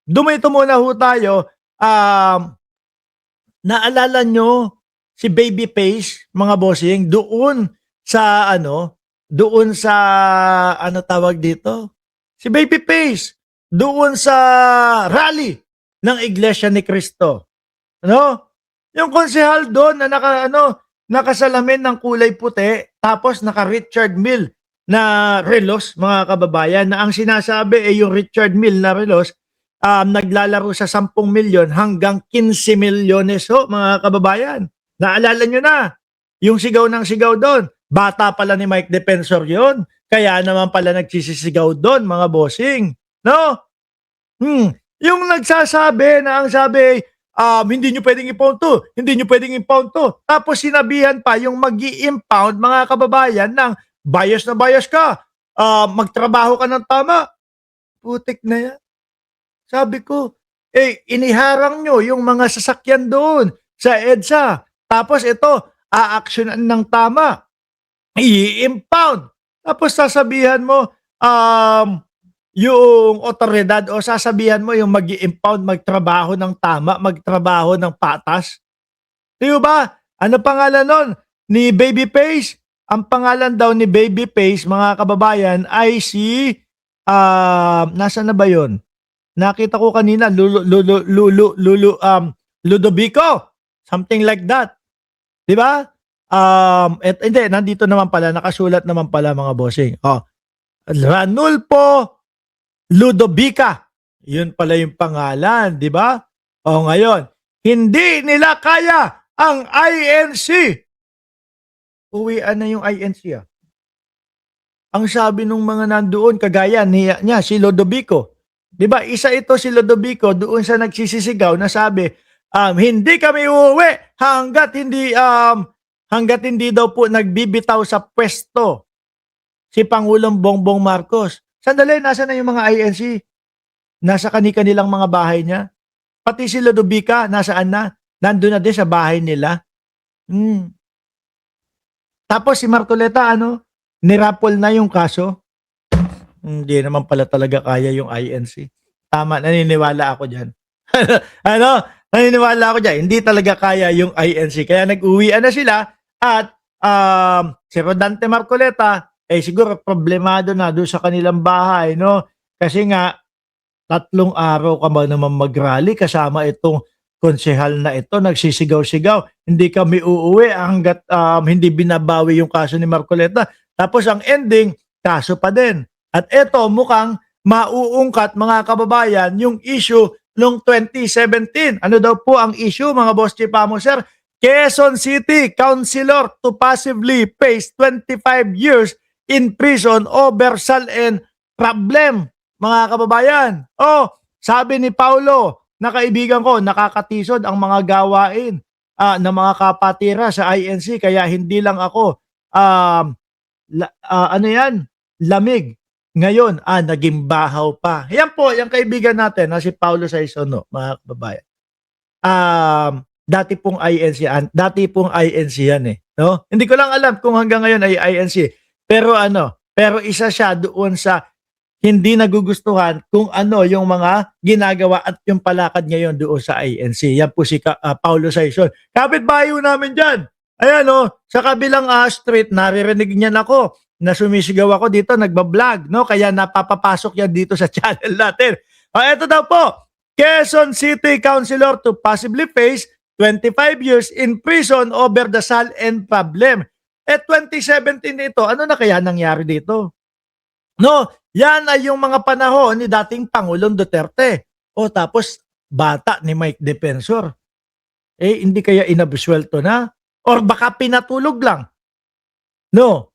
Dumito muna ho tayo, naalala nyo si Babyface, mga bossing, doon sa doon sa tawag dito? Si Babyface, doon sa rally ng Iglesia ni Cristo. Ano? Yung konsehal doon na nakasalamin ng kulay puti, tapos naka Richard Mille na relos, mga kababayan, na ang sinasabi ay yung Richard Mille na relos naglalaro sa 10 milyon hanggang 15 milyones ho, mga kababayan. Naalala nyo na, yung sigaw ng sigaw doon. Bata pala ni Mike Defensor yon. Kaya naman pala nagsisisigaw doon, mga bossing. No? Yung nagsasabi na ang sabi, hindi nyo pwedeng i-pound to, hindi nyo pwedeng i-pound to. Tapos sinabihan pa yung mag-i-impound, mga kababayan, ng bias na bias ka, magtrabaho ka ng tama. Putik na yan. Sabi ko, iniharang nyo yung mga sasakyan doon sa EDSA. Tapos ito, aaksyonan ng tama. I-impound. Tapos sasabihan mo, yung otoridad o sasabihan mo yung mag-i-impound, magtrabaho ng tama, magtrabaho ng patas. Di ba? Ano pangalan nun? Ni Babyface? Ang pangalan daw ni Babyface, mga kababayan, ay si, nasaan na ba yun? Nakita ko kanina, Ludovico. Something like that. Di ba? Hindi, nandito naman pala, nakasulat naman pala, mga bossing. Ranulfo Ludovica. Yun pala yung pangalan, di ba? Ngayon, hindi nila kaya ang INC. Uwian na yung INC Ang sabi nung mga nandoon, kagaya niya si Ludovico. Di ba? Isa ito si Ludovico doon sa nagsisisigaw na sabi, hindi kami uuwi hanggat hindi daw po nagbibitaw sa pwesto si Pangulong Bongbong Marcos. Sandali, nasa na yung mga INC? Nasa kanilang mga bahay niya? Pati si Ludovica, nasaan na? Nandun na din sa bahay nila. Tapos si Marcoleta, nirapol na yung kaso. Hindi naman pala talaga kaya yung INC. Tama, naniniwala ako dyan. Naniniwala ako dyan. Hindi talaga kaya yung INC. Kaya nag-uwian na sila at si Rodante Marcoleta, siguro problemado na doon sa kanilang bahay, no? Kasi nga, 3 araw ka ba naman mag-rally kasama itong konsehal na ito, nagsisigaw-sigaw. Hindi kami uuwi hanggat hindi binabawi yung kaso ni Marcoleta. Tapos ang ending, kaso pa din. At ito, mukhang mauungkat, mga kababayan, yung issue noong 2017. Ano daw po ang issue, mga boss Chipamo, sir? Quezon City councilor to passively face 25 years in prison over SALN problem, mga kababayan. Sabi ni Paulo, na kaibigan ko, nakakatisod ang mga gawain ng mga kapatira sa INC, kaya hindi lang ako lamig. Ngayon, naging bahaw pa. Yan po, yung kaibigan natin na si Paulo Saisono, mga kababayan. Dati pong INC yan no? Hindi ko lang alam kung hanggang ngayon ay INC. Pero isa siya doon sa hindi nagugustuhan kung ano yung mga ginagawa at yung palakad ngayon doon sa INC. Yan po si Paulo Saison. Kapitbahay namin dyan. Ayan sa kabilang street, naririnig niyan ako na sumisigaw ako dito, nagbablog, no? Kaya napapapasok yan dito sa channel natin. Ito daw po, Quezon City Councilor to possibly face 25 years in prison over the SALN problem. 2017 ito, ano na kaya nangyari dito? No, yan ay yung mga panahon ni dating Pangulong Duterte. Tapos bata ni Mike Defensor. Hindi kaya inabsuelto na? Or baka pinatulog lang? No.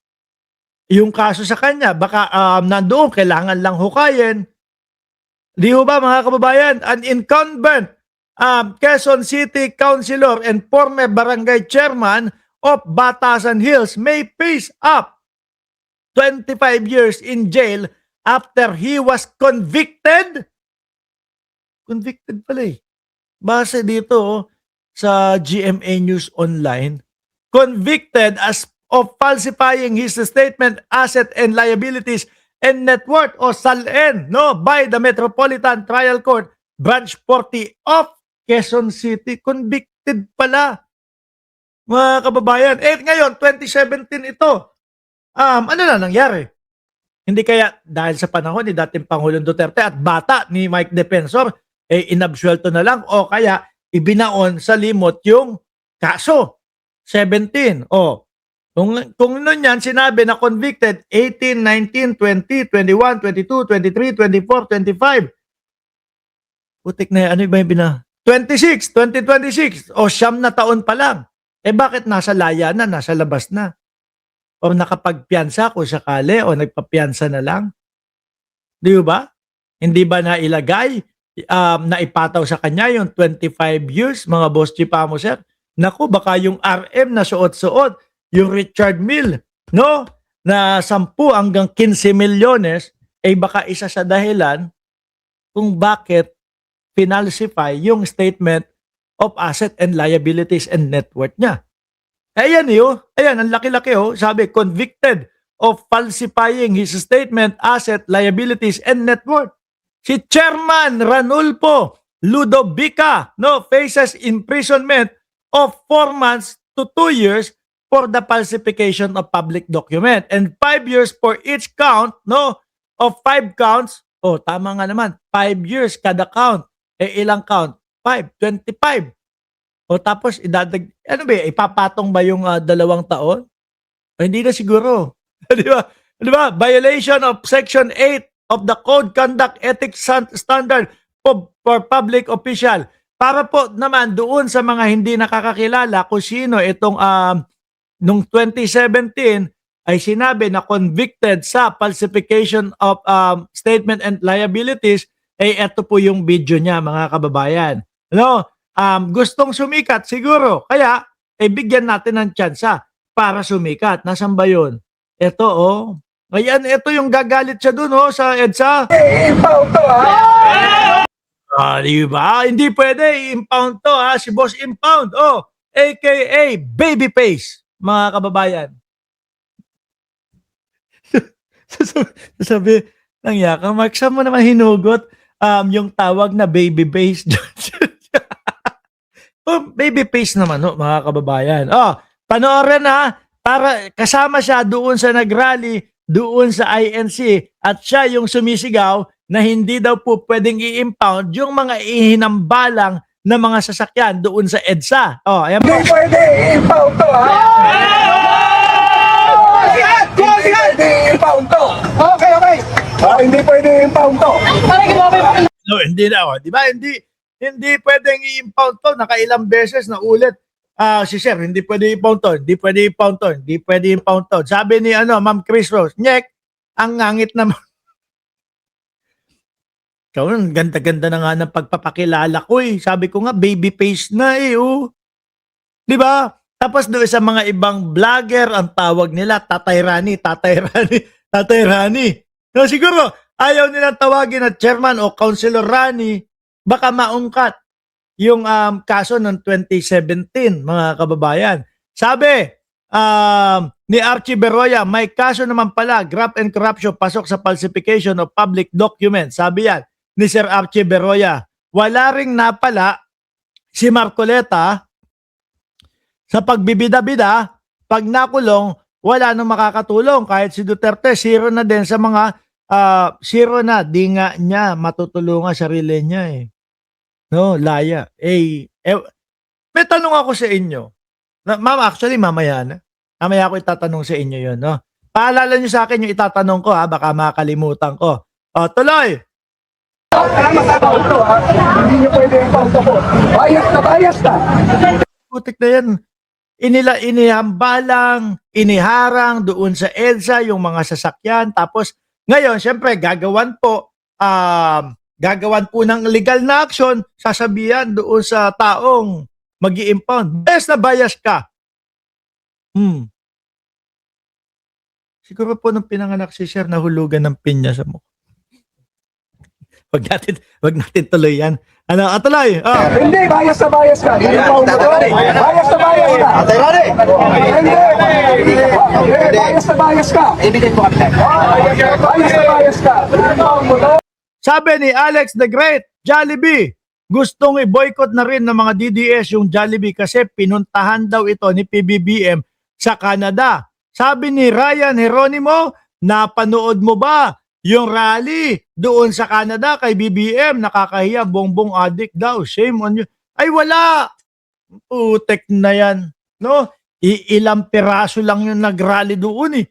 Yung kaso sa kanya, baka nandoon, kailangan lang hukayin. Di ho ba, mga kababayan? An incumbent Quezon City Councilor and former barangay chairman of Batasan Hills may face up 25 years in jail after he was convicted. Convicted pala Base dito sa GMA News Online, convicted of falsifying his statement, asset and liabilities and net worth o SALN by the Metropolitan Trial Court Branch 40 of Quezon City. Convicted pala, mga kababayan. Ngayon, 2017 ito. Ano na nangyari? Hindi kaya dahil sa panahon ni dating Pangulong Duterte at bata ni Mike Defensor, inabsuelto na lang o kaya ibinaon sa limot yung kaso. 17. Kung nun yan, sinabi na convicted 18, 19, 20, 21, 22, 23, 24, 25. Putik na yan. Ano ba yung 2026. Siyam na taon pa lang. Bakit nasa laya na, nasa labas na? O nakapagpiyansa kung sakali o nagpapiyansa na lang? Di ba? Hindi ba nailagay, naipataw sa kanya yung 25 years, mga boss Chipamo, sir? Naku, baka yung RM na suot-suot, yung Richard Mill, no? Na 10 hanggang 15 milyones, baka isa sa dahilan kung bakit finalsify yung statement of asset and liabilities and net worth niya. Ayan ang laki-laki sabi, convicted of falsifying his statement, asset, liabilities, and net worth. Si Chairman Ranulfo Ludovica, faces imprisonment of 4 months to 2 years for the falsification of public document and 5 years for each count, of 5 counts. Tama nga naman, 5 years kada count. Ilang count? 5, 25. Tapos ipapatong ba yung 2 taon? Hindi na siguro. Di ba? Violation of Section 8 of the Code Conduct Ethics Standard for Public Official. Para po naman doon sa mga hindi nakakakilala kung sino itong nung 2017 ay sinabi na convicted sa falsification of statement and liabilities, ito po yung video niya, mga kababayan. Gustong sumikat siguro. Kaya, bigyan natin ng tsansa para sumikat. Nasaan ba yun? Ito, Ayan, ito yung gagalit siya dun, sa EDSA. I-impound to, Diba? Hindi pwede i-impound to, si Boss Impound. AKA Babyface, mga kababayan. Sabi, nangyaka, Mark, saan mo naman hinugot yung tawag na Babyface? Babyface naman, mga kababayan. Panoorin para kasama siya doon sa nagrally, doon sa INC, at siya yung sumisigaw na hindi daw po pwedeng i-impound yung mga ihinambalang na mga sasakyan doon sa EDSA. Ayan po. Hindi pwede i-impound to, Hindi pwede i-impound to. Okay. Hindi pwede i-impound to. No, hindi na. Di ba? Hindi pwedeng i-impound to. Nakailang beses na ulit. Si Sir, hindi pwede i-impound to. Hindi pwede i-impound to. Hindi pwede i-impound to. Sabi ni Ma'am Chris Rose, Nyek, ang ngangit naman. So, ganda-ganda na nga ng pagpapakilala ko Sabi ko nga, babyface na Di ba? Tapos doon sa mga ibang vlogger, ang tawag nila, Tatay Rani. No, siguro, ayaw nilang tawagin na chairman o councilor Rani, baka maungkat yung kaso ng 2017, mga kababayan. Sabi ni Archie Beroya, may kaso naman pala, graft and corruption, pasok sa falsification of public documents. Sabi yan ni Sir Archie Beroya. Wala ring napala si Marcoleta sa pagbibida-bida, pag nakulong, wala nang makakatulong. Kahit si Duterte, zero na din sa mga, zero na, di nga niya matutulungan sarili niya No, laya. May tanong ako sa inyo. Ma'am, actually, mamaya na. Mamaya ako itatanong sa inyo yun, Paalala niyo sa akin yung itatanong ko, baka makalimutan ko. Tuloy! Hindi nyo pwede i-impound to po. Bias na. Putik na yan. Inihambalang, iniharang doon sa EDSA yung mga sasakyan. Tapos, ngayon, syempre, gagawan po ng legal na action, sasabihan doon sa taong mag-i-impound. Bias na bias ka. Siguro po nung pinanganak si Sir, nahulugan ng pinya sa mukha. Wag natin tuloy yan. Tuloy. Hindi, bias ka. Bias na bias ka. Hindi, bias ka. Evident po kami. Bias ka. Sabi ni Alex the Great, Jollibee, gustong i-boycott na rin ng mga DDS yung Jollibee kasi pinuntahan daw ito ni PBBM sa Canada. Sabi ni Ryan Geronimo, napanood mo ba yung rally doon sa Canada kay BBM? Nakakahiya, bongbong adik daw. Shame on you. Ay wala! Putek na yan. No? Ilang piraso lang yung nag-rally doon eh.